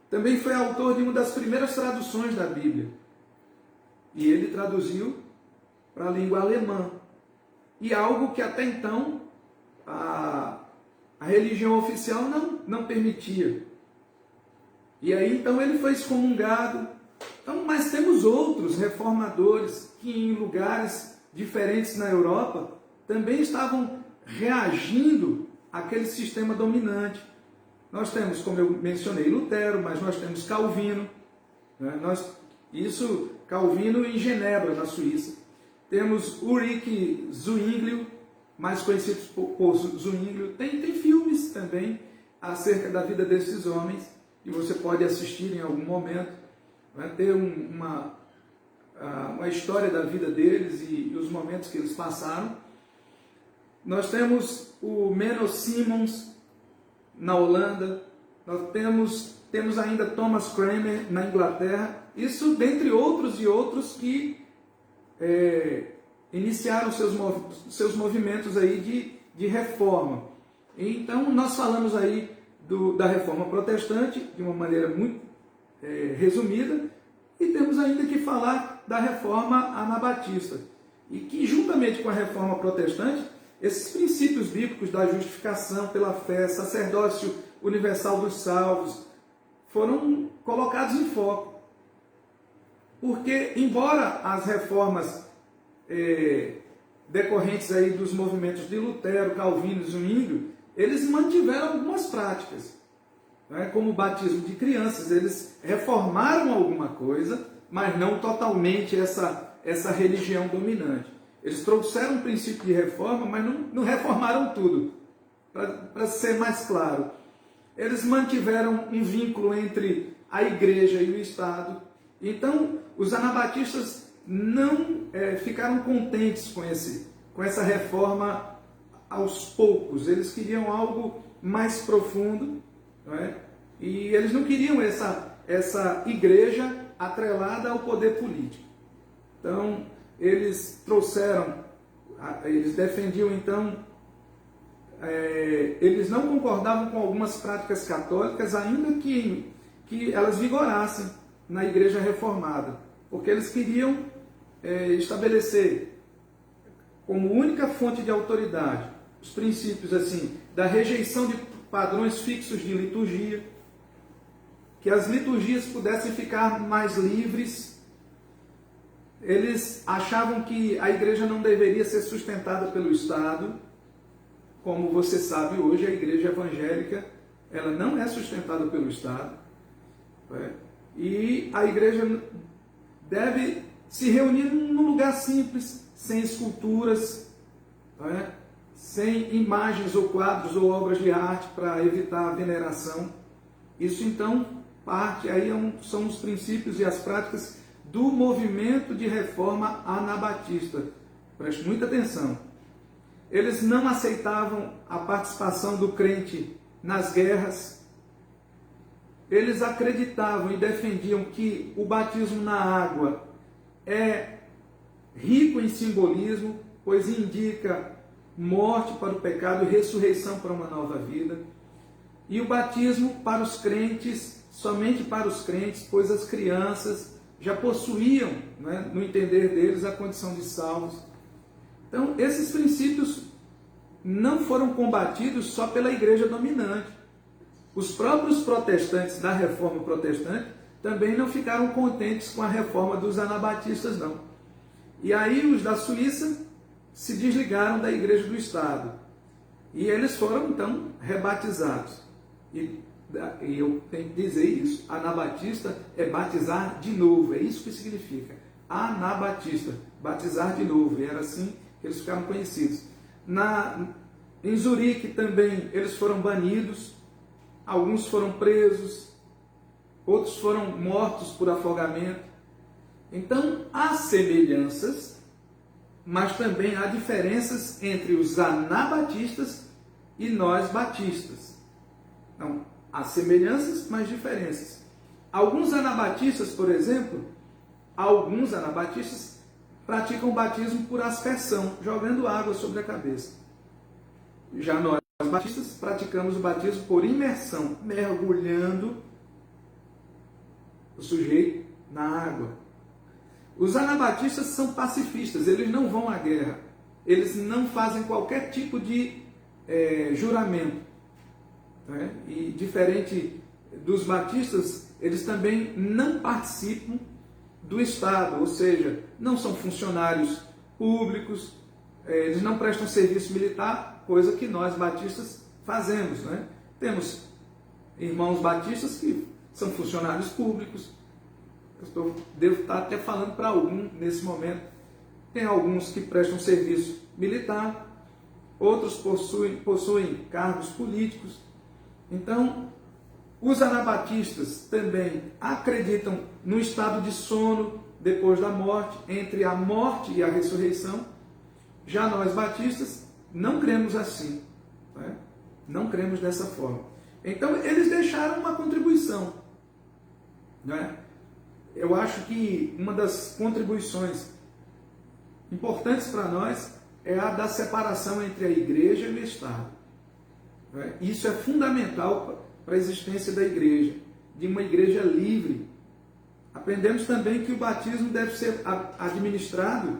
também foi autor de uma das primeiras traduções da Bíblia. E ele traduziu para a língua alemã. E algo que até então a religião oficial não permitia. E aí então ele foi excomungado. Então, mas temos outros reformadores que em lugares diferentes na Europa também estavam reagindo àquele sistema dominante. Nós temos, como eu mencionei, Lutero, mas nós temos Calvino, né? Calvino em Genebra, na Suíça. Temos Ulrich Zwinglio, mais conhecido por Zwinglio. Tem filmes também acerca da vida desses homens, que você pode assistir em algum momento. Vai ter uma história da vida deles e os momentos que eles passaram. Nós temos o Menno Simons na Holanda, nós temos ainda Thomas Cranmer na Inglaterra, isso dentre outros e outros que iniciaram seus movimentos aí de reforma. Então nós falamos aí da reforma protestante de uma maneira muito resumida, e temos ainda que falar da reforma anabatista, e que juntamente com a reforma protestante, esses princípios bíblicos da justificação pela fé, sacerdócio universal dos salvos, foram colocados em foco. Porque, embora as reformas decorrentes aí dos movimentos de Lutero, Calvino e Zwinglio, eles mantiveram algumas práticas, né? Como o batismo de crianças. Eles reformaram alguma coisa, mas não totalmente essa religião dominante. Eles trouxeram um princípio de reforma, mas não reformaram tudo. Para ser mais claro, eles mantiveram um vínculo entre a igreja e o Estado. Então, os anabatistas não ficaram contentes com essa reforma aos poucos. Eles queriam algo mais profundo, não é? E eles não queriam essa igreja atrelada ao poder político. Então, eles defendiam então, eles não concordavam com algumas práticas católicas, ainda que elas vigorassem na igreja reformada, porque eles queriam estabelecer como única fonte de autoridade os princípios assim da rejeição de padrões fixos de liturgia, que as liturgias pudessem ficar mais livres. Eles achavam que a igreja não deveria ser sustentada pelo Estado. Como você sabe, hoje a igreja evangélica ela não é sustentada pelo Estado. E a igreja deve se reunir num lugar simples, sem esculturas, não é? Sem imagens ou quadros ou obras de arte para evitar a veneração. Isso então parte, aí são os princípios e as práticas do movimento de reforma anabatista. Preste muita atenção. Eles não aceitavam a participação do crente nas guerras. Eles acreditavam e defendiam que o batismo na água é rico em simbolismo, pois indica morte para o pecado e ressurreição para uma nova vida. E o batismo para os crentes, somente para os crentes, pois as crianças já possuíam, né, no entender deles, a condição de salvos. Então, esses princípios não foram combatidos só pela igreja dominante. Os próprios protestantes da reforma protestante também não ficaram contentes com a reforma dos anabatistas, não. E aí os da Suíça se desligaram da igreja do Estado. E eles foram, então, rebatizados. E eu tenho que dizer isso. Anabatista é batizar de novo. É isso que significa. Anabatista, batizar de novo. E era assim que eles ficaram conhecidos. Em Zurique também eles foram banidos. Alguns foram presos. Outros foram mortos por afogamento. Então, há semelhanças, mas também há diferenças entre os anabatistas e nós batistas. Então, há semelhanças, mas diferenças. Alguns anabatistas, por exemplo, praticam o batismo por aspersão, jogando água sobre a cabeça. Já nós batistas praticamos o batismo por imersão, mergulhando o sujeito na água. Os anabatistas são pacifistas, eles não vão à guerra, eles não fazem qualquer tipo de juramento. Né? E diferente dos batistas, eles também não participam do Estado, ou seja, não são funcionários públicos, eles não prestam serviço militar, coisa que nós batistas fazemos. Né? Temos irmãos batistas que são funcionários públicos. Devo estar até falando para algum nesse momento. Tem alguns que prestam serviço militar, outros possuem cargos políticos. Então, os anabatistas também acreditam no estado de sono depois da morte, entre a morte e a ressurreição. Já nós batistas não cremos assim, né? Não cremos dessa forma. Então, eles deixaram uma contribuição, né? Eu acho que uma das contribuições importantes para nós é a da separação entre a igreja e o Estado. Isso é fundamental para a existência da igreja, de uma igreja livre. Aprendemos também que o batismo deve ser administrado,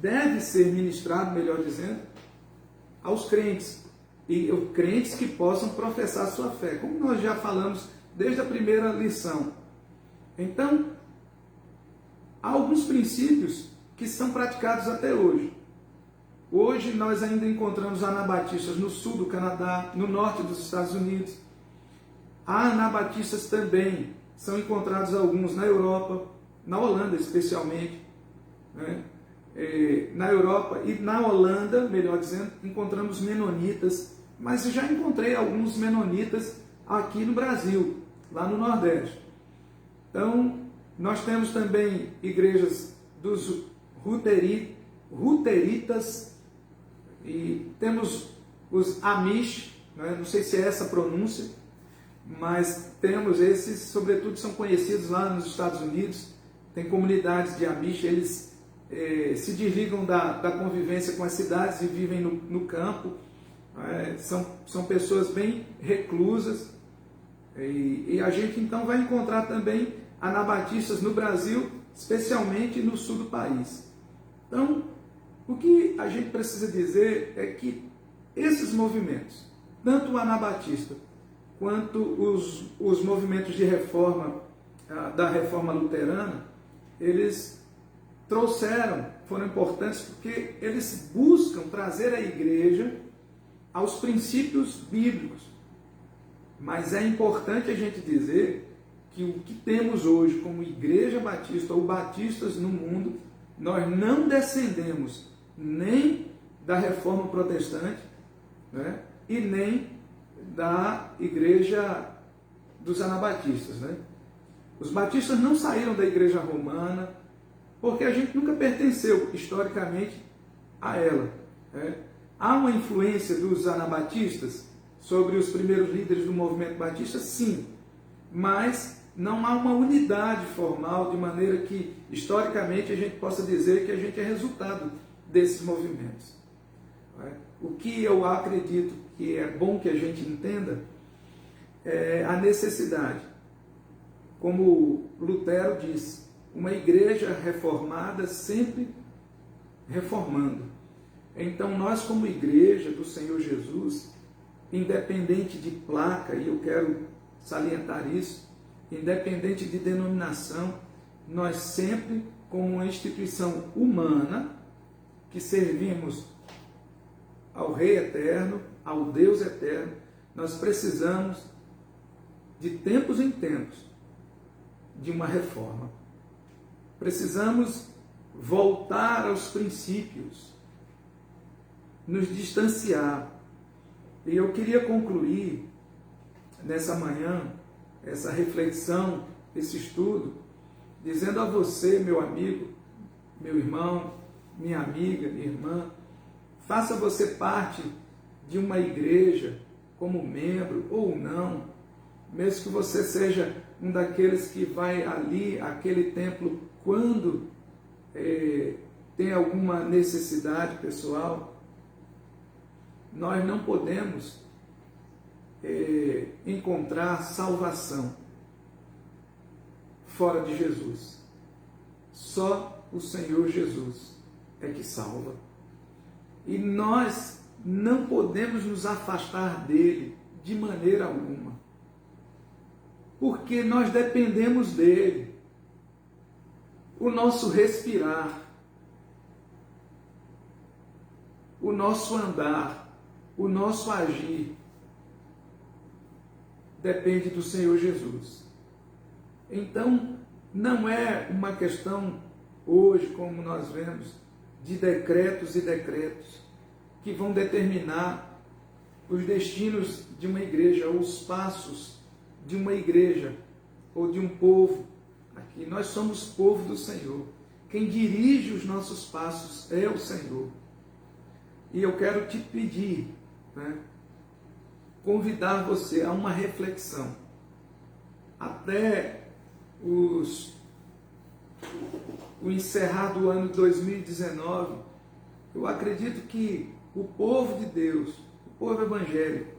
deve ser ministrado, melhor dizendo, aos crentes. E crentes que possam professar sua fé, como nós já falamos desde a primeira lição. Então, há alguns princípios que são praticados até hoje. Hoje nós ainda encontramos anabatistas no sul do Canadá, no norte dos Estados Unidos. Há anabatistas também, são encontrados alguns na Europa, na Holanda especialmente. Né? Na Europa e na Holanda, melhor dizendo, encontramos menonitas, mas já encontrei alguns menonitas aqui no Brasil, lá no Nordeste. Então, nós temos também igrejas dos ruteritas e temos os Amish, né? Não sei se é essa a pronúncia, mas temos esses, sobretudo são conhecidos lá nos Estados Unidos. Tem comunidades de Amish, eles se desligam da convivência com as cidades e vivem no campo. São pessoas bem reclusas. E a gente então vai encontrar também anabatistas no Brasil, especialmente no sul do país. Então, o que a gente precisa dizer é que esses movimentos, tanto o anabatista quanto os movimentos de reforma, da reforma luterana, eles foram importantes porque eles buscam trazer a igreja aos princípios bíblicos. Mas é importante a gente dizer que o que temos hoje como Igreja Batista ou batistas no mundo, nós não descendemos nem da Reforma Protestante, né, e nem da Igreja dos Anabatistas, né? Os batistas não saíram da Igreja Romana, porque a gente nunca pertenceu historicamente a ela, né? Há uma influência dos anabatistas sobre os primeiros líderes do movimento batista? Sim, mas não há uma unidade formal, de maneira que, historicamente, a gente possa dizer que a gente é resultado desses movimentos. O que eu acredito que é bom que a gente entenda é a necessidade, como Lutero disse, uma igreja reformada sempre reformando. Então, nós como igreja do Senhor Jesus, independente de placa, e eu quero salientar isso, independente de denominação, nós sempre, como uma instituição humana, que servimos ao Rei Eterno, ao Deus Eterno, nós precisamos, de tempos em tempos, de uma reforma. Precisamos voltar aos princípios, nos distanciar. E eu queria concluir nessa manhã, essa reflexão, esse estudo, dizendo a você, meu amigo, meu irmão, minha amiga, minha irmã, faça você parte de uma igreja como membro ou não, mesmo que você seja um daqueles que vai ali, àquele templo, quando tem alguma necessidade pessoal. Nós não podemos encontrar salvação fora de Jesus. Só o Senhor Jesus é que salva. E nós não podemos nos afastar dele de maneira alguma, porque nós dependemos dele. O nosso respirar, o nosso andar, o nosso agir depende do Senhor Jesus. Então, não é uma questão hoje, como nós vemos, de decretos e decretos que vão determinar os destinos de uma igreja, ou os passos de uma igreja, ou de um povo. Aqui nós somos povo do Senhor. Quem dirige os nossos passos é o Senhor. E eu quero te pedir, né, convidar você a uma reflexão. Até o encerrar do ano 2019, eu acredito que o povo de Deus, o povo evangélico,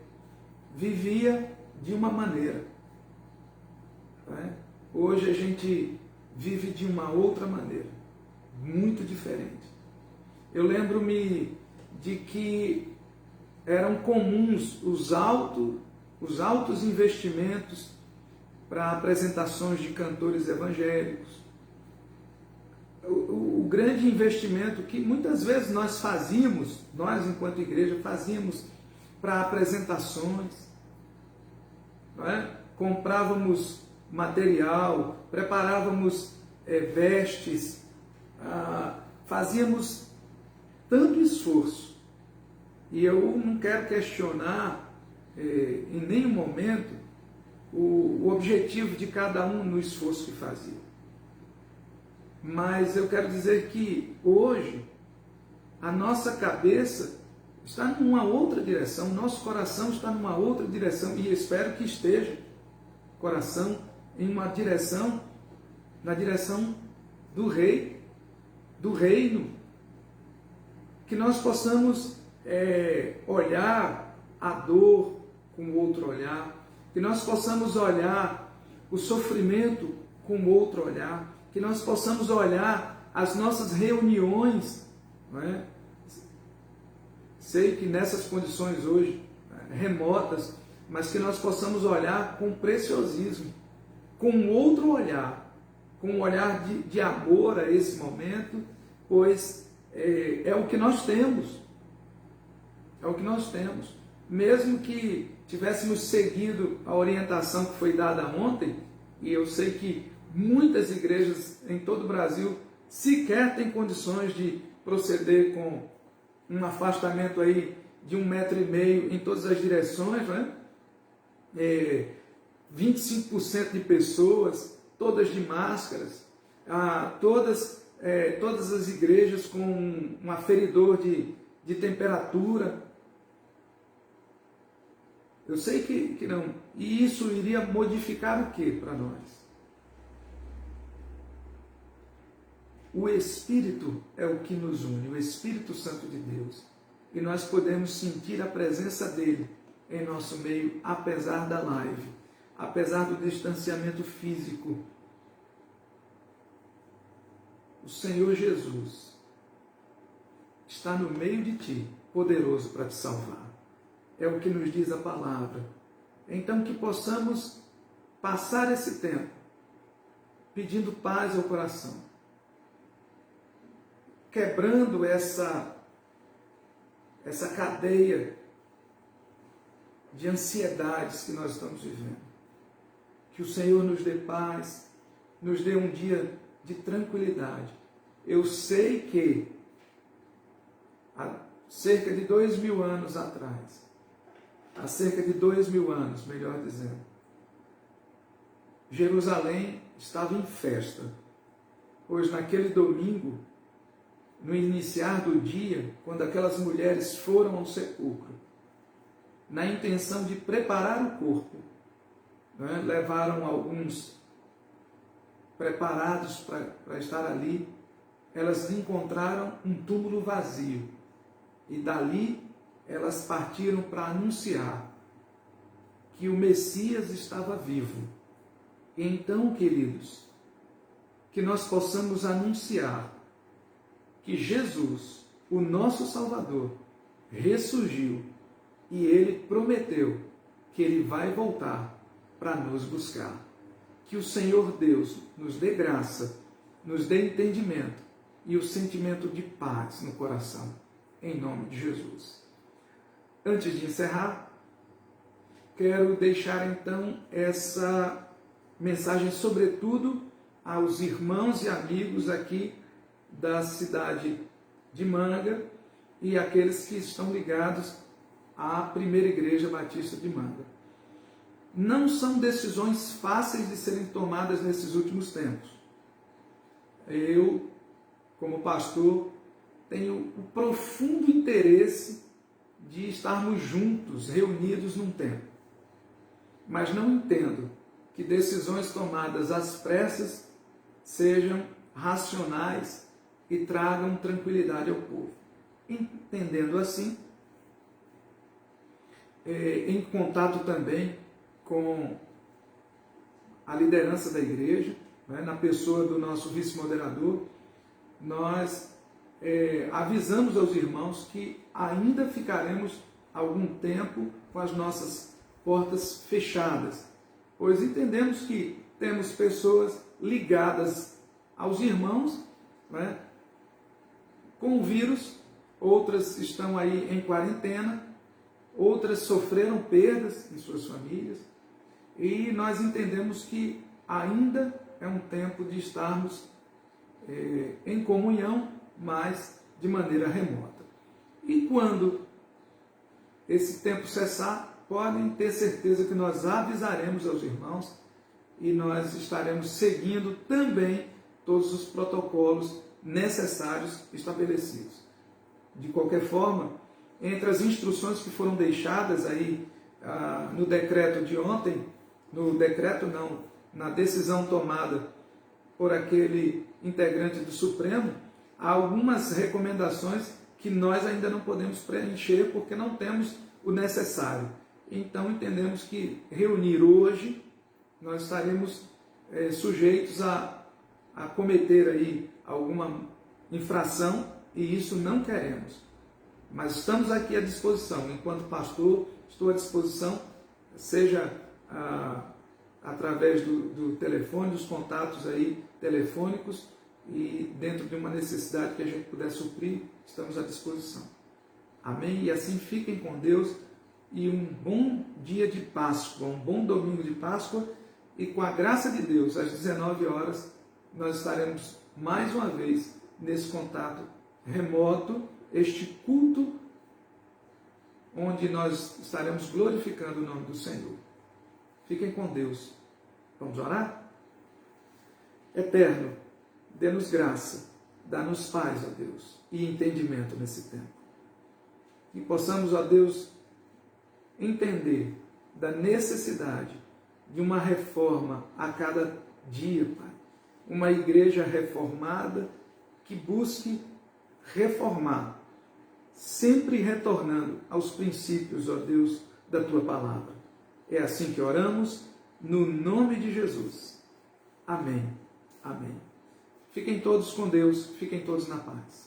vivia de uma maneira. Né? Hoje a gente vive de uma outra maneira, muito diferente. Eu lembro-me de que eram comuns os altos investimentos para apresentações de cantores evangélicos. O grande investimento que muitas vezes nós fazíamos, nós enquanto igreja fazíamos para apresentações, não é? Comprávamos material, preparávamos vestes, fazíamos tanto esforço. E eu não quero questionar em nenhum momento o objetivo de cada um no esforço que fazia. Mas eu quero dizer que hoje a nossa cabeça está numa outra direção, nosso coração está numa outra direção, e espero que esteja coração em uma direção, na direção do Rei, do Reino, que nós possamos olhar a dor com outro olhar, que nós possamos olhar o sofrimento com outro olhar, que nós possamos olhar as nossas reuniões, não é? Sei que nessas condições hoje, remotas, mas que nós possamos olhar com preciosismo, com outro olhar, com um olhar de amor a esse momento, pois é o que nós temos. É o que nós temos. Mesmo que tivéssemos seguido a orientação que foi dada ontem, E eu sei que muitas igrejas em todo o Brasil sequer têm condições de proceder com um afastamento aí de 1,5 metro em todas as direções, né? 25% de pessoas, todas de máscaras, todas as igrejas com um aferidor de temperatura. Eu sei que não. E isso iria modificar o que para nós? O Espírito é o que nos une, o Espírito Santo de Deus. E nós podemos sentir a presença dele em nosso meio, apesar da live, apesar do distanciamento físico. O Senhor Jesus está no meio de ti, poderoso para te salvar. É o que nos diz a palavra. Então que possamos passar esse tempo pedindo paz ao coração, quebrando essa cadeia de ansiedades que nós estamos vivendo. Que o Senhor nos dê paz, nos dê um dia de tranquilidade. Eu sei que há cerca de 2.000 anos atrás, há cerca de 2.000 anos, melhor dizendo, Jerusalém estava em festa, pois naquele domingo, no iniciar do dia, quando aquelas mulheres foram ao sepulcro, na intenção de preparar o corpo, né, levaram alguns preparados para estar ali, elas encontraram um túmulo vazio, e dali elas partiram para anunciar que o Messias estava vivo. E então, queridos, que nós possamos anunciar que Jesus, o nosso Salvador, ressurgiu e ele prometeu que ele vai voltar para nos buscar. Que o Senhor Deus nos dê graça, nos dê entendimento e o sentimento de paz no coração, em nome de Jesus. Antes de encerrar, quero deixar então essa mensagem, sobretudo aos irmãos e amigos aqui da cidade de Manga e aqueles que estão ligados à Primeira Igreja Batista de Manga. Não são decisões fáceis de serem tomadas nesses últimos tempos. Eu, como pastor, tenho o profundo interesse de estarmos juntos, reunidos num tempo. Mas não entendo que decisões tomadas às pressas sejam racionais e tragam tranquilidade ao povo. Entendendo assim, em contato também com a liderança da igreja, né, na pessoa do nosso vice-moderador, nós avisamos aos irmãos que ainda ficaremos algum tempo com as nossas portas fechadas, pois entendemos que temos pessoas ligadas aos irmãos, né, com o vírus, outras estão aí em quarentena, outras sofreram perdas em suas famílias, e nós entendemos que ainda é um tempo de estarmos em comunhão, mas de maneira remota. E quando esse tempo cessar, podem ter certeza que nós avisaremos aos irmãos e nós estaremos seguindo também todos os protocolos necessários estabelecidos. De qualquer forma, entre as instruções que foram deixadas aí no decreto de ontem, na decisão tomada por aquele integrante do Supremo, há algumas recomendações que nós ainda não podemos preencher porque não temos o necessário. Então entendemos que reunir hoje, nós estaremos sujeitos a cometer aí alguma infração, e isso não queremos. Mas estamos aqui à disposição, enquanto pastor, estou à disposição, seja através do telefone, dos contatos aí telefônicos, e dentro de uma necessidade que a gente puder suprir, estamos à disposição. Amém? E assim fiquem com Deus, e um bom dia de Páscoa, um bom domingo de Páscoa, e com a graça de Deus, às 19 horas, nós estaremos mais uma vez nesse contato remoto, este culto, onde nós estaremos glorificando o nome do Senhor. Fiquem com Deus. Vamos orar? Eterno, dê-nos graça, dá-nos paz, ó Deus, e entendimento nesse tempo. Que possamos, ó Deus, entender da necessidade de uma reforma a cada dia, Pai. Uma igreja reformada que busque reformar, sempre retornando aos princípios, ó Deus, da Tua palavra. É assim que oramos, no nome de Jesus. Amém. Amém. Fiquem todos com Deus, fiquem todos na paz.